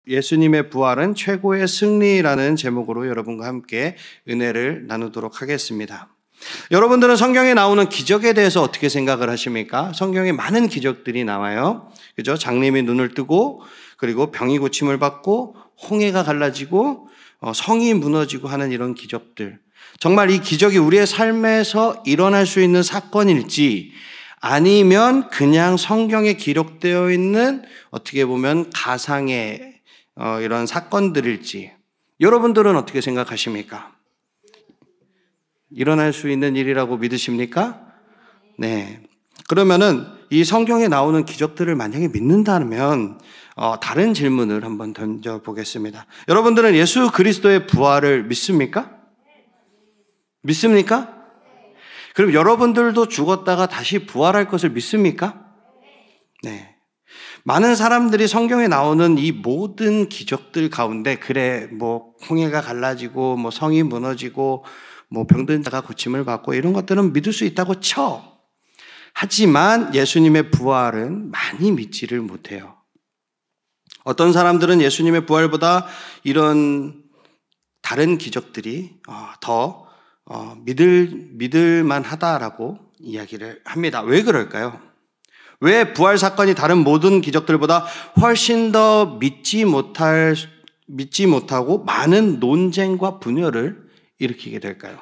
예수님의 부활은 최고의 승리라는 제목으로 여러분과 함께 은혜를 나누도록 하겠습니다. 여러분들은 성경에 나오는 기적에 대해서 어떻게 생각을 하십니까? 성경에 많은 기적들이 나와요. 그죠? 장님이 눈을 뜨고, 그리고 병이 고침을 받고, 홍해가 갈라지고, 성이 무너지고 하는 이런 기적들. 정말 이 기적이 우리의 삶에서 일어날 수 있는 사건일지, 아니면 그냥 성경에 기록되어 있는 어떻게 보면 가상의 이런 사건들일지, 여러분들은 어떻게 생각하십니까? 일어날 수 있는 일이라고 믿으십니까? 네. 그러면은 이 성경에 나오는 기적들을 만약에 믿는다면 다른 질문을 한번 던져보겠습니다. 여러분들은 예수 그리스도의 부활을 믿습니까? 믿습니까? 그럼 여러분들도 죽었다가 다시 부활할 것을 믿습니까? 네. 많은 사람들이 성경에 나오는 이 모든 기적들 가운데, 그래, 홍해가 갈라지고, 성이 무너지고, 병든 자가 고침을 받고, 이런 것들은 믿을 수 있다고 쳐. 하지만 예수님의 부활은 많이 믿지를 못해요. 어떤 사람들은 예수님의 부활보다 이런 다른 기적들이 더 믿을만 하다라고 이야기를 합니다. 왜 그럴까요? 왜 부활 사건이 다른 모든 기적들보다 훨씬 더 믿지 못하고 많은 논쟁과 분열을 일으키게 될까요?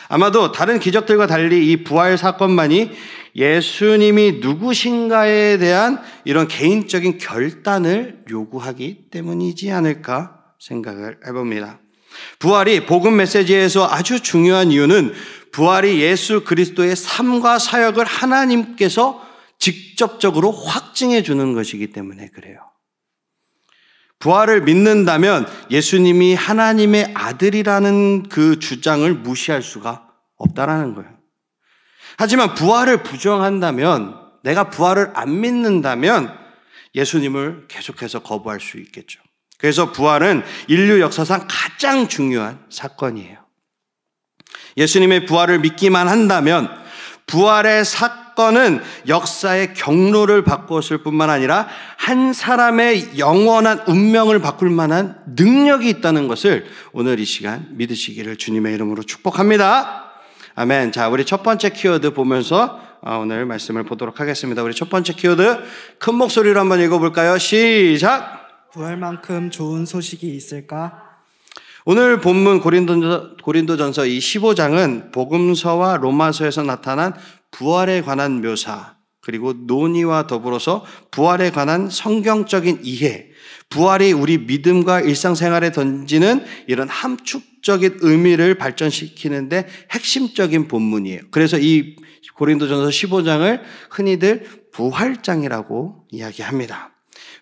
아마도 다른 기적들과 달리 이 부활 사건만이 예수님이 누구신가에 대한 이런 개인적인 결단을 요구하기 때문이지 않을까 생각을 해봅니다. 부활이 복음 메시지에서 아주 중요한 이유는 부활이 예수 그리스도의 삶과 사역을 하나님께서 직접적으로 확증해 주는 것이기 때문에 그래요. 부활을 믿는다면 예수님이 하나님의 아들이라는 그 주장을 무시할 수가 없다라는 거예요. 하지만 부활을 부정한다면, 내가 부활을 안 믿는다면 예수님을 계속해서 거부할 수 있겠죠. 그래서 부활은 인류 역사상 가장 중요한 사건이에요. 예수님의 부활을 믿기만 한다면 부활의 사건은 역사의 경로를 바꾸었을 뿐만 아니라 한 사람의 영원한 운명을 바꿀 만한 능력이 있다는 것을 오늘 이 시간 믿으시기를 주님의 이름으로 축복합니다. 아멘. 자, 우리 첫 번째 키워드 보면서 오늘 말씀을 보도록 하겠습니다. 우리 첫 번째 키워드 큰 목소리로 한번 읽어볼까요? 시작! 부활만큼 좋은 소식이 있을까? 오늘 본문 고린도전서 이 15장은 복음서와 로마서에서 나타난 부활에 관한 묘사, 그리고 논의와 더불어서 부활에 관한 성경적인 이해, 부활이 우리 믿음과 일상생활에 던지는 이런 함축적인 의미를 발전시키는데 핵심적인 본문이에요. 그래서 이 고린도전서 15장을 흔히들 부활장이라고 이야기합니다.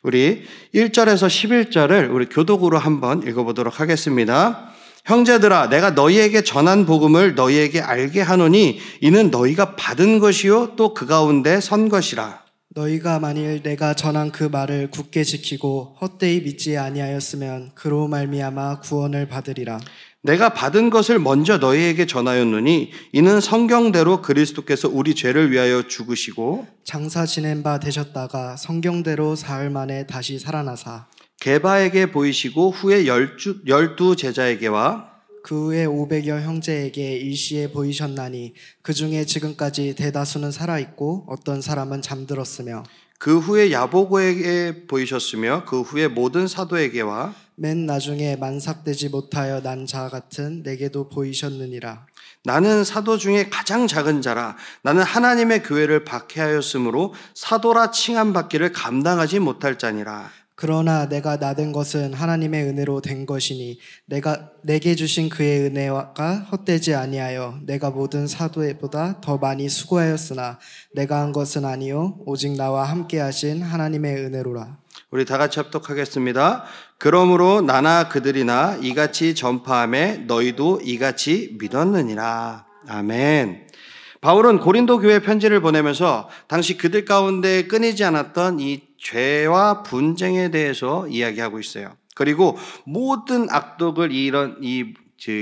우리 1절에서 11절을 우리 교독으로 한번 읽어보도록 하겠습니다. 형제들아, 내가 너희에게 전한 복음을 너희에게 알게 하노니 이는 너희가 받은 것이요 또 그 가운데 선 것이라. 너희가 만일 내가 전한 그 말을 굳게 지키고 헛되이 믿지 아니하였으면 그로 말미암아 구원을 받으리라. 내가 받은 것을 먼저 너희에게 전하였노니 이는 성경대로 그리스도께서 우리 죄를 위하여 죽으시고 장사 지낸 바 되셨다가 성경대로 사흘 만에 다시 살아나사 게바에게 보이시고 후에 12 제자에게와 그 후에 500여 형제에게 일시에 보이셨나니 그 중에 지금까지 대다수는 살아있고 어떤 사람은 잠들었으며 그 후에 야보고에게 보이셨으며 그 후에 모든 사도에게와 맨 나중에 만삭되지 못하여 난 자 같은 내게도 보이셨느니라. 나는 사도 중에 가장 작은 자라. 나는 하나님의 교회를 박해하였으므로 사도라 칭함받기를 감당하지 못할 자니라. 그러나 내가 나된 것은 하나님의 은혜로 된 것이니 내게 주신 그의 은혜가 헛되지 아니하여 내가 모든 사도보다 더 많이 수고하였으나 내가 한 것은 아니요 오직 나와 함께 하신 하나님의 은혜로라. 우리 다 같이 합독하겠습니다. 그러므로 나나 그들이나 이같이 전파하매 너희도 이같이 믿었느니라. 아멘. 바울은 고린도 교회 편지를 보내면서 당시 그들 가운데 끊이지 않았던 이 죄와 분쟁에 대해서 이야기하고 있어요. 그리고 모든 악독을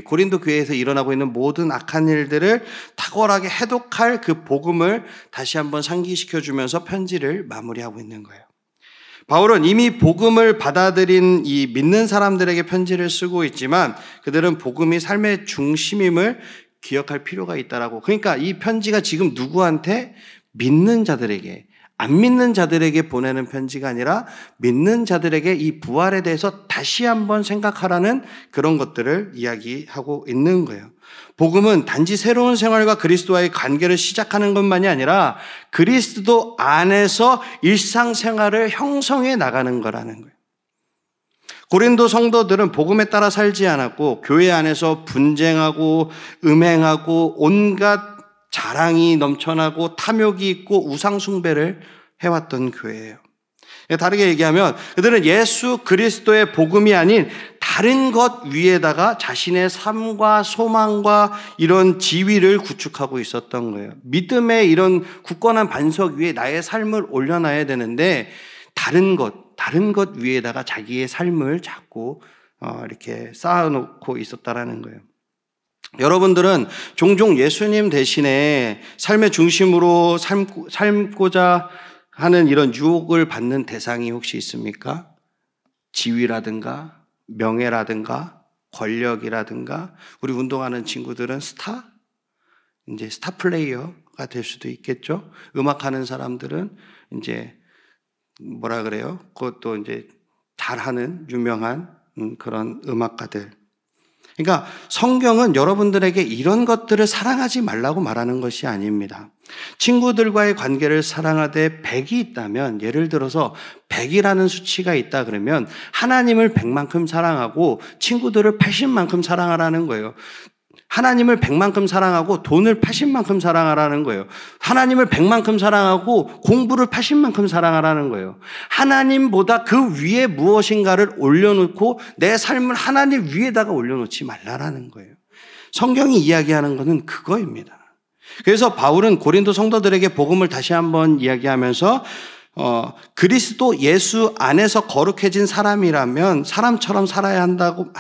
고린도 교회에서 일어나고 있는 모든 악한 일들을 탁월하게 해독할 그 복음을 다시 한번 상기시켜주면서 편지를 마무리하고 있는 거예요. 바울은 이미 복음을 받아들인 이 믿는 사람들에게 편지를 쓰고 있지만 그들은 복음이 삶의 중심임을 기억할 필요가 있다라고. 그러니까 이 편지가 지금 누구한테? 믿는 자들에게, 안 믿는 자들에게 보내는 편지가 아니라 믿는 자들에게 이 부활에 대해서 다시 한번 생각하라는 그런 것들을 이야기하고 있는 거예요. 복음은 단지 새로운 생활과 그리스도와의 관계를 시작하는 것만이 아니라 그리스도 안에서 일상생활을 형성해 나가는 거라는 거예요. 고린도 성도들은 복음에 따라 살지 않았고 교회 안에서 분쟁하고 음행하고 온갖 자랑이 넘쳐나고 탐욕이 있고 우상 숭배를 해왔던 교회예요. 다르게 얘기하면 그들은 예수 그리스도의 복음이 아닌 다른 것 위에다가 자신의 삶과 소망과 이런 지위를 구축하고 있었던 거예요. 믿음의 이런 굳건한 반석 위에 나의 삶을 올려놔야 되는데 다른 것 위에다가 자기의 삶을 자꾸 이렇게 쌓아놓고 있었다라는 거예요. 여러분들은 종종 예수님 대신에 삶의 중심으로 삶고자 하는 이런 유혹을 받는 대상이 혹시 있습니까? 지위라든가 명예라든가 권력이라든가, 우리 운동하는 친구들은 이제 스타 플레이어가 될 수도 있겠죠. 음악하는 사람들은 이제 뭐라 그래요? 그것도 이제 잘하는 유명한 그런 음악가들. 그러니까 성경은 여러분들에게 이런 것들을 사랑하지 말라고 말하는 것이 아닙니다. 친구들과의 관계를 사랑하되 100이 있다면, 예를 들어서 100이라는 수치가 있다 그러면 하나님을 100만큼 사랑하고 친구들을 80만큼 사랑하라는 거예요. 하나님을 100만큼 사랑하고 돈을 80만큼 사랑하라는 거예요. 하나님을 100만큼 사랑하고 공부를 80만큼 사랑하라는 거예요. 하나님보다 그 위에 무엇인가를 올려놓고 내 삶을 하나님 위에다가 올려놓지 말라라는 거예요. 성경이 이야기하는 것은 그거입니다. 그래서 바울은 고린도 성도들에게 복음을 다시 한번 이야기하면서 그리스도 예수 안에서 거룩해진 사람이라면 사람처럼 살아야 한다고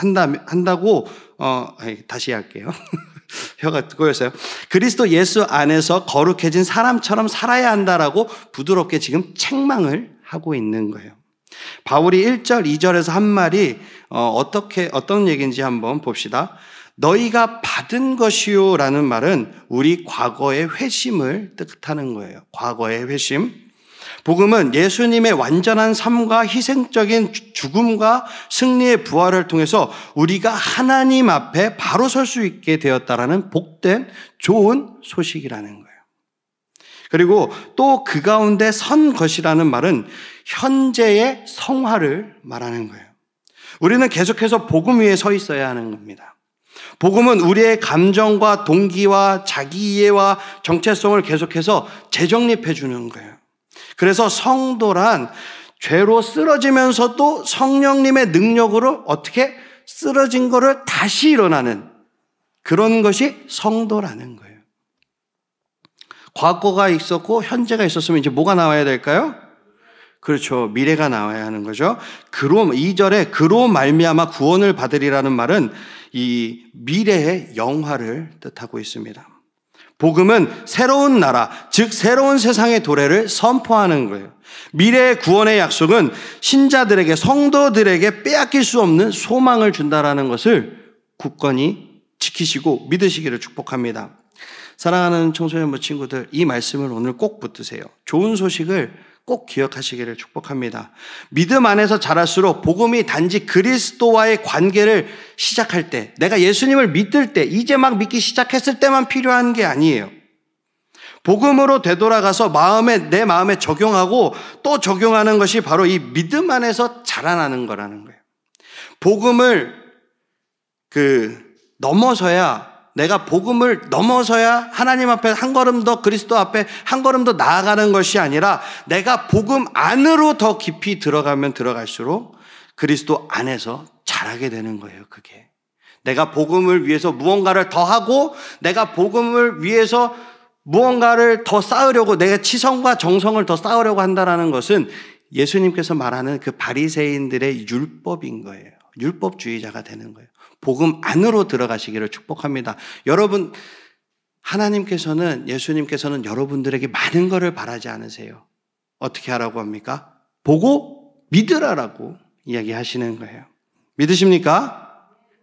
다시 할게요. 혀가 꼬였어요. 그리스도 예수 안에서 거룩해진 사람처럼 살아야 한다라고 부드럽게 지금 책망을 하고 있는 거예요. 바울이 1절, 2절에서 한 말이 어떤 얘기인지 한번 봅시다. 너희가 받은 것이요 라는 말은 우리 과거의 회심을 뜻하는 거예요. 과거의 회심. 복음은 예수님의 완전한 삶과 희생적인 죽음과 승리의 부활을 통해서 우리가 하나님 앞에 바로 설 수 있게 되었다라는 복된 좋은 소식이라는 거예요. 그리고 또 그 가운데 선 것이라는 말은 현재의 성화를 말하는 거예요. 우리는 계속해서 복음 위에 서 있어야 하는 겁니다. 복음은 우리의 감정과 동기와 자기 이해와 정체성을 계속해서 재정립해 주는 거예요. 그래서 성도란 죄로 쓰러지면서도 성령님의 능력으로 어떻게 쓰러진 거를 다시 일어나는 그런 것이 성도라는 거예요. 과거가 있었고 현재가 있었으면 이제 뭐가 나와야 될까요? 그렇죠. 미래가 나와야 하는 거죠. 2절에 그로 말미암아 구원을 받으리라는 말은 이 미래의 영화를 뜻하고 있습니다. 복음은 새로운 나라, 즉 새로운 세상의 도래를 선포하는 거예요. 미래의 구원의 약속은 신자들에게, 성도들에게 빼앗길 수 없는 소망을 준다라는 것을 굳건히 지키시고 믿으시기를 축복합니다. 사랑하는 청소년부 친구들, 이 말씀을 오늘 꼭 붙드세요. 좋은 소식을 꼭 기억하시기를 축복합니다. 믿음 안에서 자랄수록 복음이 단지 그리스도와의 관계를 시작할 때, 내가 예수님을 믿을 때, 이제 막 믿기 시작했을 때만 필요한 게 아니에요. 복음으로 되돌아가서 내 마음에 적용하고 또 적용하는 것이 바로 이 믿음 안에서 자라나는 거라는 거예요. 복음을 내가 복음을 넘어서야 하나님 앞에 한 걸음 더, 그리스도 앞에 한 걸음 더 나아가는 것이 아니라 내가 복음 안으로 더 깊이 들어가면 들어갈수록 그리스도 안에서 자라게 되는 거예요. 그게 내가 복음을 위해서 무언가를 더 하고, 내가 복음을 위해서 무언가를 더 쌓으려고, 내가 치성과 정성을 더 쌓으려고 한다는 것은 예수님께서 말하는 그 바리새인들의 율법인 거예요. 율법주의자가 되는 거예요. 복음 안으로 들어가시기를 축복합니다. 여러분, 예수님께서는 여러분들에게 많은 것을 바라지 않으세요. 어떻게 하라고 합니까? 보고 믿으라라고 이야기하시는 거예요. 믿으십니까?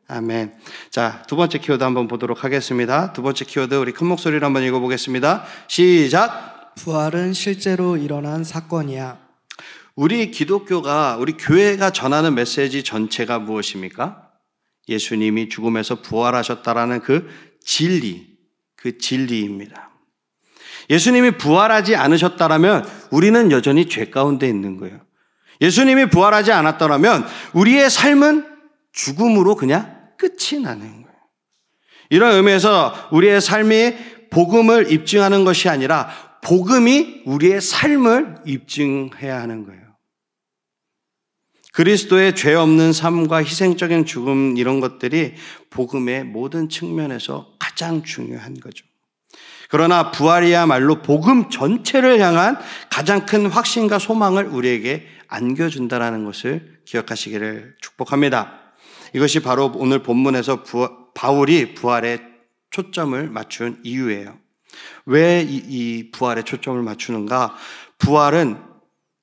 아멘. 자, 두 번째 키워드 한번 보도록 하겠습니다. 두 번째 키워드 우리 큰 목소리로 한번 읽어보겠습니다. 시작. 부활은 실제로 일어난 사건이야. 우리 기독교가, 우리 교회가 전하는 메시지 전체가 무엇입니까? 예수님이 죽음에서 부활하셨다라는 그 진리입니다. 예수님이 부활하지 않으셨다라면 우리는 여전히 죄 가운데 있는 거예요. 예수님이 부활하지 않았더라면 우리의 삶은 죽음으로 그냥 끝이 나는 거예요. 이런 의미에서 우리의 삶이 복음을 입증하는 것이 아니라 복음이 우리의 삶을 입증해야 하는 거예요. 그리스도의 죄 없는 삶과 희생적인 죽음, 이런 것들이 복음의 모든 측면에서 가장 중요한 거죠. 그러나 부활이야말로 복음 전체를 향한 가장 큰 확신과 소망을 우리에게 안겨준다는 것을 기억하시기를 축복합니다. 이것이 바로 오늘 본문에서 바울이 부활에 초점을 맞춘 이유예요. 왜 이 부활에 초점을 맞추는가? 부활은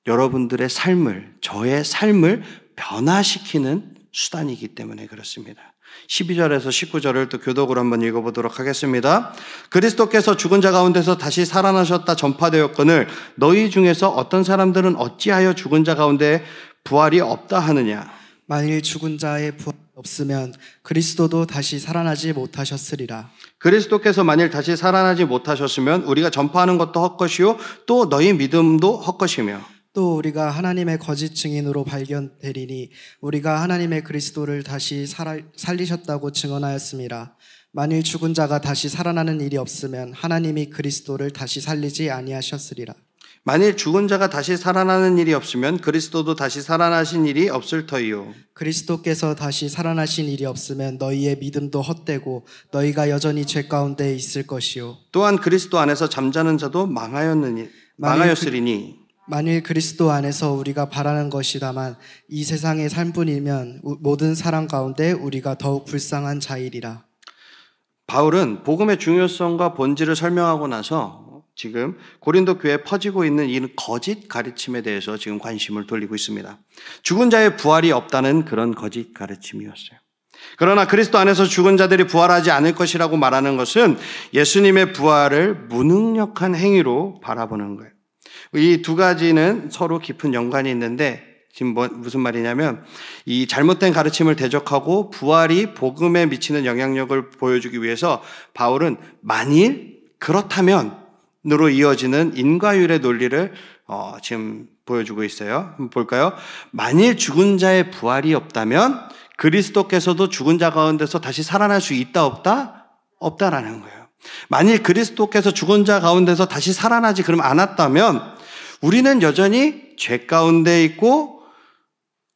여러분들의 삶을, 저의 삶을 변화시키는 수단이기 때문에 그렇습니다. 12절에서 19절을 또 교독으로 한번 읽어보도록 하겠습니다. 그리스도께서 죽은 자 가운데서 다시 살아나셨다 전파되었거늘 너희 중에서 어떤 사람들은 어찌하여 죽은 자 가운데 부활이 없다 하느냐? 만일 죽은 자의 부활이 없으면 그리스도도 다시 살아나지 못하셨으리라. 그리스도께서 만일 다시 살아나지 못하셨으면 우리가 전파하는 것도 헛것이요 또 너희 믿음도 헛것이며 또 우리가 하나님의 거짓 증인으로 발견되리니 우리가 하나님의 그리스도를 다시 살리셨다고 증언하였습니다. 만일 죽은 자가 다시 살아나는 일이 없으면 하나님이 그리스도를 다시 살리지 아니하셨으리라. 만일 죽은 자가 다시 살아나는 일이 없으면 그리스도도 다시 살아나신 일이 없을 터이요. 그리스도께서 다시 살아나신 일이 없으면 너희의 믿음도 헛되고 너희가 여전히 죄 가운데 있을 것이요. 또한 그리스도 안에서 잠자는 자도 망하였으리니 만일 그리스도 안에서 우리가 바라는 것이다만 이 세상의 삶뿐이면 모든 사람 가운데 우리가 더욱 불쌍한 자이리라. 바울은 복음의 중요성과 본질을 설명하고 나서 지금 고린도 교회에 퍼지고 있는 이 거짓 가르침에 대해서 지금 관심을 돌리고 있습니다. 죽은 자의 부활이 없다는 그런 거짓 가르침이었어요. 그러나 그리스도 안에서 죽은 자들이 부활하지 않을 것이라고 말하는 것은 예수님의 부활을 무능력한 행위로 바라보는 거예요. 이 두 가지는 서로 깊은 연관이 있는데 지금 무슨 말이냐면 이 잘못된 가르침을 대적하고 부활이 복음에 미치는 영향력을 보여주기 위해서 바울은 만일 그렇다면으로 이어지는 인과율의 논리를 지금 보여주고 있어요. 한번 볼까요? 만일 죽은 자의 부활이 없다면 그리스도께서도 죽은 자 가운데서 다시 살아날 수 있다 없다? 없다라는 거예요. 만일 그리스도께서 죽은 자 가운데서 다시 살아나지 않았다면 우리는 여전히 죄 가운데 있고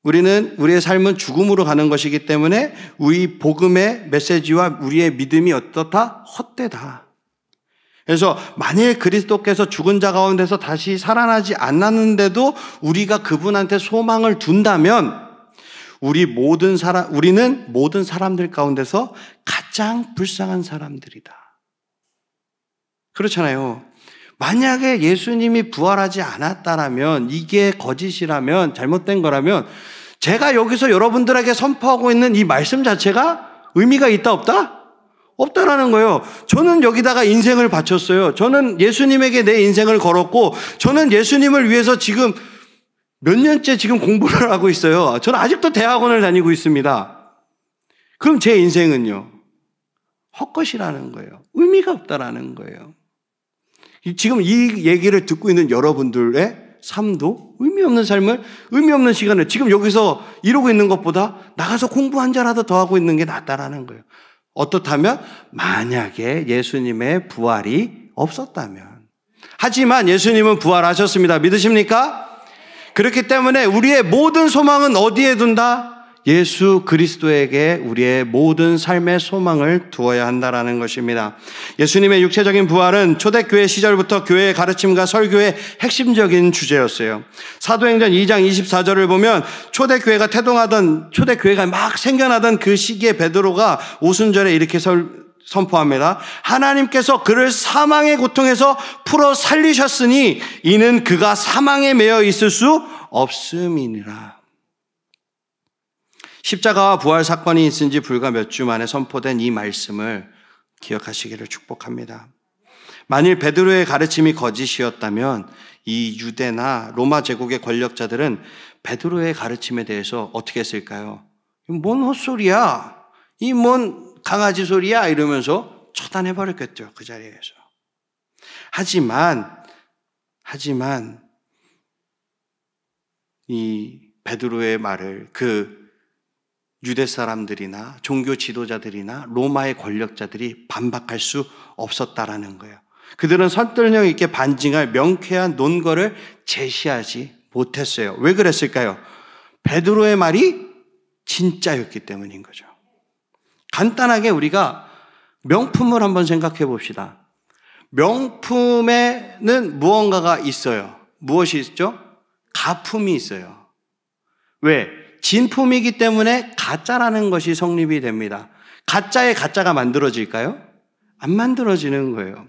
우리의 삶은 죽음으로 가는 것이기 때문에 우리 복음의 메시지와 우리의 믿음이 어떻다? 헛되다. 그래서 만일 그리스도께서 죽은 자 가운데서 다시 살아나지 않았는데도 우리가 그분한테 소망을 둔다면 우리는 모든 사람들 가운데서 가장 불쌍한 사람들이다. 그렇잖아요. 만약에 예수님이 부활하지 않았다라면 이게 거짓이라면 잘못된 거라면 제가 여기서 여러분들에게 선포하고 있는 이 말씀 자체가 의미가 있다 없다? 없다라는 거예요. 저는 여기다가 인생을 바쳤어요. 저는 예수님에게 내 인생을 걸었고 저는 예수님을 위해서 지금 몇 년째 지금 공부를 하고 있어요. 저는 아직도 대학원을 다니고 있습니다. 그럼 제 인생은요? 헛것이라는 거예요. 의미가 없다라는 거예요. 지금 이 얘기를 듣고 있는 여러분들의 삶도 의미 없는 삶을, 의미 없는 시간을 지금 여기서 이러고 있는 것보다 나가서 공부 한 자라도 더 하고 있는 게 낫다라는 거예요. 어떻다면 만약에 예수님의 부활이 없었다면. 하지만 예수님은 부활하셨습니다. 믿으십니까? 그렇기 때문에 우리의 모든 소망은 어디에 둔다? 예수 그리스도에게 우리의 모든 삶의 소망을 두어야 한다라는 것입니다. 예수님의 육체적인 부활은 초대교회 시절부터 교회의 가르침과 설교의 핵심적인 주제였어요. 사도행전 2장 24절을 보면 초대교회가 막 생겨나던 그 시기에 베드로가 오순절에 이렇게 선포합니다. 하나님께서 그를 사망의 고통에서 풀어 살리셨으니 이는 그가 사망에 매여 있을 수 없음이니라. 십자가와 부활 사건이 있은 지 불과 몇 주 만에 선포된 이 말씀을 기억하시기를 축복합니다. 만일 베드로의 가르침이 거짓이었다면 이 유대나 로마 제국의 권력자들은 베드로의 가르침에 대해서 어떻게 했을까요? 뭔 헛소리야? 이 뭔 강아지 소리야? 이러면서 처단해버렸겠죠, 그 자리에서. 하지만 이 베드로의 말을 그 유대 사람들이나 종교 지도자들이나 로마의 권력자들이 반박할 수 없었다라는 거예요. 그들은 설득력 있게 반증할 명쾌한 논거를 제시하지 못했어요. 왜 그랬을까요? 베드로의 말이 진짜였기 때문인 거죠. 간단하게 우리가 명품을 한번 생각해 봅시다. 명품에는 무언가가 있어요. 무엇이 있죠? 가품이 있어요. 왜? 진품이기 때문에 가짜라는 것이 성립이 됩니다. 가짜의 가짜가 만들어질까요? 안 만들어지는 거예요.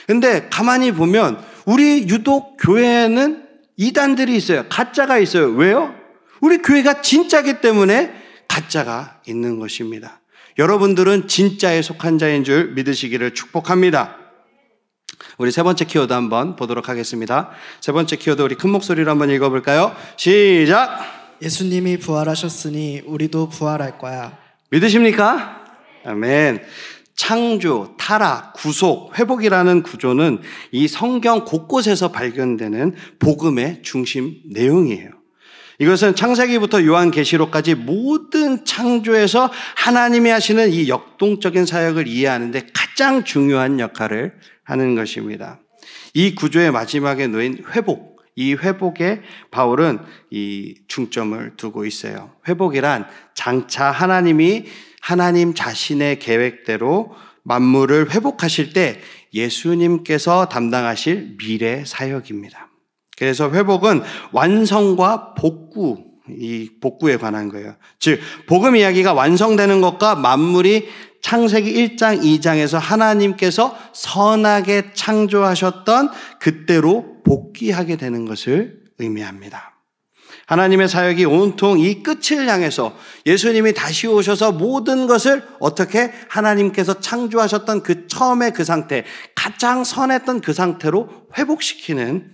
근데 가만히 보면 우리 유독 교회에는 이단들이 있어요. 가짜가 있어요. 왜요? 우리 교회가 진짜기 때문에 가짜가 있는 것입니다. 여러분들은 진짜에 속한 자인 줄 믿으시기를 축복합니다. 우리 세 번째 키워드 한번 보도록 하겠습니다. 세 번째 키워드 우리 큰 목소리로 한번 읽어볼까요? 시작! 예수님이 부활하셨으니 우리도 부활할 거야. 믿으십니까? 아멘. 창조, 타락, 구속, 회복이라는 구조는 이 성경 곳곳에서 발견되는 복음의 중심 내용이에요. 이것은 창세기부터 요한계시록까지 모든 창조에서 하나님이 하시는 이 역동적인 사역을 이해하는데 가장 중요한 역할을 하는 것입니다. 이 구조의 마지막에 놓인 회복, 이 회복에 바울은 이 중점을 두고 있어요. 회복이란 장차 하나님이 하나님 자신의 계획대로 만물을 회복하실 때 예수님께서 담당하실 미래 사역입니다. 그래서 회복은 완성과 복구, 이 복구에 관한 거예요. 즉 복음 이야기가 완성되는 것과 만물이 창세기 1장, 2장에서 하나님께서 선하게 창조하셨던 그때로 복귀하게 되는 것을 의미합니다. 하나님의 사역이 온통 이 끝을 향해서 예수님이 다시 오셔서 모든 것을 어떻게 하나님께서 창조하셨던 그 처음의 그 상태, 가장 선했던 그 상태로 회복시키는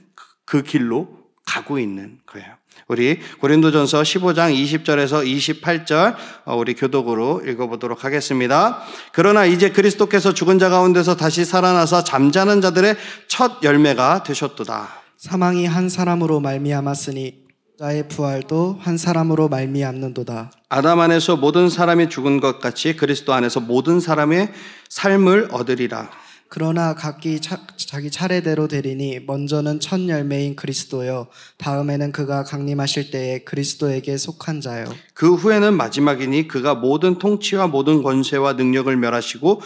그 길로 가고 있는 거예요. 우리 고린도전서 15장 20절에서 28절 우리 교독으로 읽어보도록 하겠습니다. 그러나 이제 그리스도께서 죽은 자 가운데서 다시 살아나서 잠자는 자들의 첫 열매가 되셨도다. 사망이 한 사람으로 말미암았으니 자의 부활도 한 사람으로 말미암는도다. 아담 안에서 모든 사람이 죽은 것 같이 그리스도 안에서 모든 사람의 삶을 얻으리라. 그러나 각기 자기 차례대로 되리니 먼저는 첫 열매인 그리스도요 다음에는 그가 강림하실 때에 그리스도에게 속한 자요 그 후에는 마지막이니 그가 모든 통치와 모든 권세와 능력을 멸하시고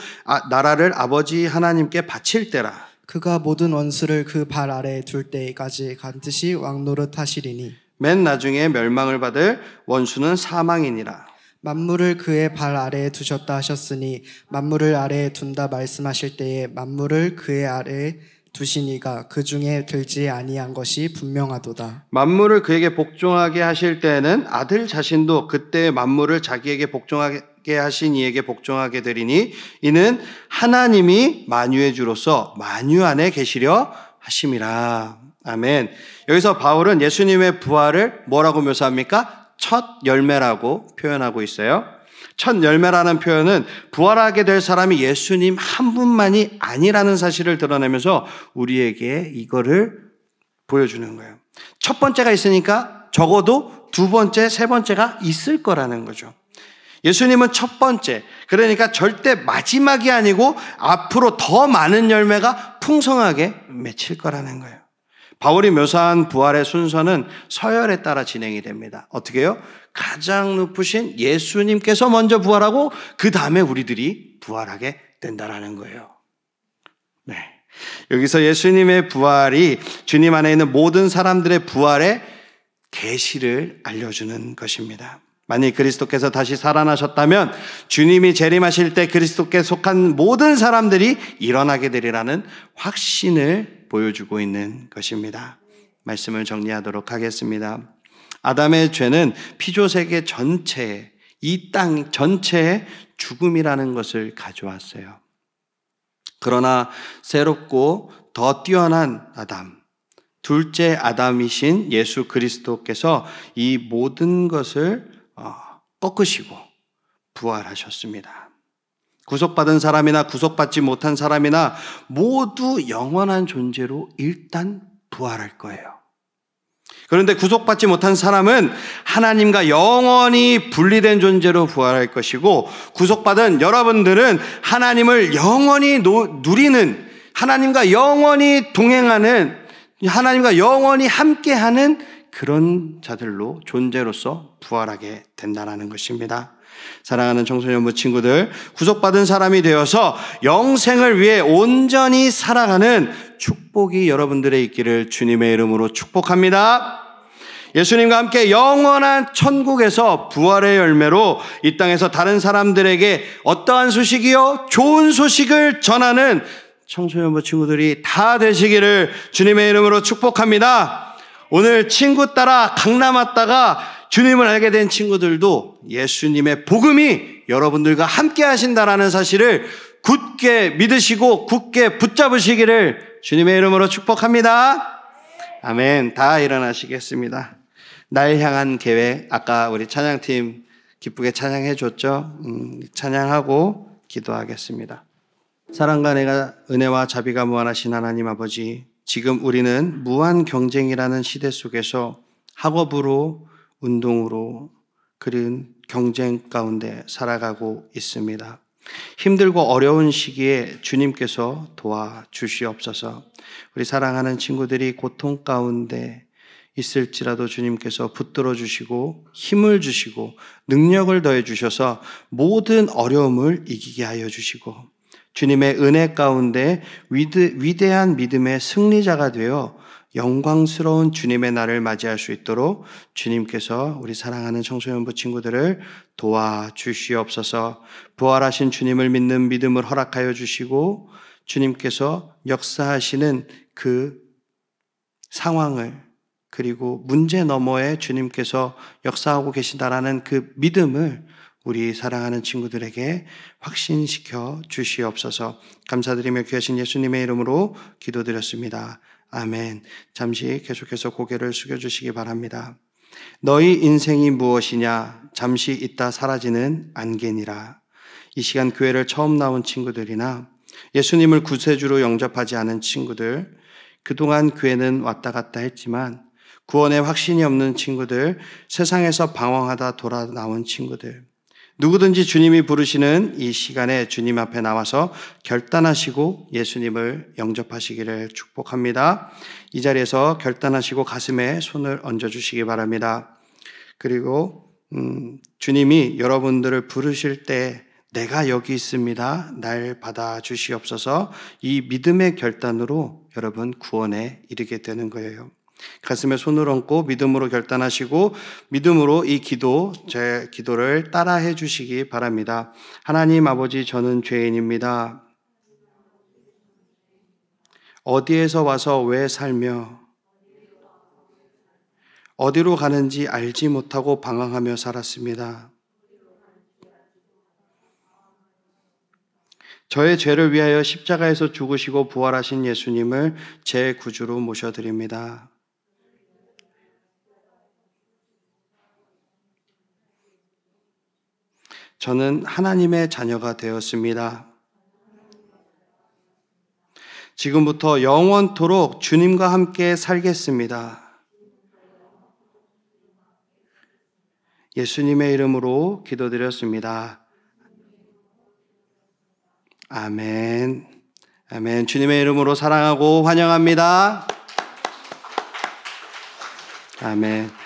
나라를 아버지 하나님께 바칠 때라. 그가 모든 원수를 그 발 아래에 둘 때까지 반드시 왕노릇 하시리니 맨 나중에 멸망을 받을 원수는 사망이니라. 만물을 그의 발 아래에 두셨다 하셨으니 만물을 아래에 둔다 말씀하실 때에 만물을 그의 아래에 두시니가 그 중에 들지 아니한 것이 분명하도다. 만물을 그에게 복종하게 하실 때에는 아들 자신도 그때의 만물을 자기에게 복종하게 하신 이에게 복종하게 되리니 이는 하나님이 만유의 주로서 만유 안에 계시려 하심이라. 아멘. 여기서 바울은 예수님의 부활을 뭐라고 묘사합니까? 첫 열매라고 표현하고 있어요. 첫 열매라는 표현은 부활하게 될 사람이 예수님 한 분만이 아니라는 사실을 드러내면서 우리에게 이거를 보여주는 거예요. 첫 번째가 있으니까 적어도 두 번째, 세 번째가 있을 거라는 거죠. 예수님은 첫 번째, 그러니까 절대 마지막이 아니고 앞으로 더 많은 열매가 풍성하게 맺힐 거라는 거예요. 바울이 묘사한 부활의 순서는 서열에 따라 진행이 됩니다. 어떻게 해요? 가장 높으신 예수님께서 먼저 부활하고 그 다음에 우리들이 부활하게 된다라는 거예요. 네. 여기서 예수님의 부활이 주님 안에 있는 모든 사람들의 부활의 계시를 알려주는 것입니다. 만일 그리스도께서 다시 살아나셨다면 주님이 재림하실 때 그리스도께 속한 모든 사람들이 일어나게 되리라는 확신을 보여주고 있는 것입니다. 말씀을 정리하도록 하겠습니다. 아담의 죄는 피조세계 전체에, 이 땅 전체에 죽음이라는 것을 가져왔어요. 그러나 새롭고 더 뛰어난 아담, 둘째 아담이신 예수 그리스도께서 이 모든 것을 꺾으시고 부활하셨습니다. 구속받은 사람이나 구속받지 못한 사람이나 모두 영원한 존재로 일단 부활할 거예요. 그런데 구속받지 못한 사람은 하나님과 영원히 분리된 존재로 부활할 것이고, 구속받은 여러분들은 하나님을 영원히 누리는, 하나님과 영원히 동행하는, 하나님과 영원히 함께하는 그런 자들로, 존재로서 부활하게 된다는 것입니다. 사랑하는 청소년부 친구들, 구속받은 사람이 되어서 영생을 위해 온전히 살아가는 축복이 여러분들의 있기를 주님의 이름으로 축복합니다. 예수님과 함께 영원한 천국에서 부활의 열매로 이 땅에서 다른 사람들에게 어떠한 소식이요? 좋은 소식을 전하는 청소년부 친구들이 다 되시기를 주님의 이름으로 축복합니다. 오늘 친구 따라 강남 왔다가 주님을 알게 된 친구들도 예수님의 복음이 여러분들과 함께 하신다라는 사실을 굳게 믿으시고 굳게 붙잡으시기를 주님의 이름으로 축복합니다. 아멘. 다 일어나시겠습니다. 날 향한 계획, 아까 우리 찬양팀 기쁘게 찬양해 줬죠. 찬양하고 기도하겠습니다. 사랑과 은혜와 자비가 무한하신 하나님 아버지, 지금 우리는 무한 경쟁이라는 시대 속에서 학업으로, 운동으로 그런 경쟁 가운데 살아가고 있습니다. 힘들고 어려운 시기에 주님께서 도와주시옵소서. 우리 사랑하는 친구들이 고통 가운데 있을지라도 주님께서 붙들어 주시고 힘을 주시고 능력을 더해 주셔서 모든 어려움을 이기게 하여 주시고, 주님의 은혜 가운데 위대한 믿음의 승리자가 되어 영광스러운 주님의 날을 맞이할 수 있도록 주님께서 우리 사랑하는 청소년부 친구들을 도와주시옵소서. 부활하신 주님을 믿는 믿음을 허락하여 주시고, 주님께서 역사하시는 그 상황을, 그리고 문제 너머에 주님께서 역사하고 계신다라는 그 믿음을 우리 사랑하는 친구들에게 확신시켜 주시옵소서. 감사드리며 귀하신 예수님의 이름으로 기도드렸습니다. 아멘. 잠시 계속해서 고개를 숙여주시기 바랍니다. 너희 인생이 무엇이냐? 잠시 있다 사라지는 안개니라. 이 시간 교회를 처음 나온 친구들이나 예수님을 구세주로 영접하지 않은 친구들, 그동안 교회는 왔다 갔다 했지만 구원의 확신이 없는 친구들, 세상에서 방황하다 돌아 나온 친구들, 누구든지 주님이 부르시는 이 시간에 주님 앞에 나와서 결단하시고 예수님을 영접하시기를 축복합니다. 이 자리에서 결단하시고 가슴에 손을 얹어주시기 바랍니다. 그리고 주님이 여러분들을 부르실 때 내가 여기 있습니다, 날 받아주시옵소서, 이 믿음의 결단으로 여러분 구원에 이르게 되는 거예요. 가슴에 손을 얹고 믿음으로 결단하시고 믿음으로 이 기도, 제 기도를 따라해 주시기 바랍니다. 하나님 아버지, 저는 죄인입니다. 어디에서 와서 왜 살며 어디로 가는지 알지 못하고 방황하며 살았습니다. 저의 죄를 위하여 십자가에서 죽으시고 부활하신 예수님을 제 구주로 모셔드립니다. 저는 하나님의 자녀가 되었습니다. 지금부터 영원토록 주님과 함께 살겠습니다. 예수님의 이름으로 기도드렸습니다. 아멘. 아멘. 주님의 이름으로 사랑하고 환영합니다. 아멘.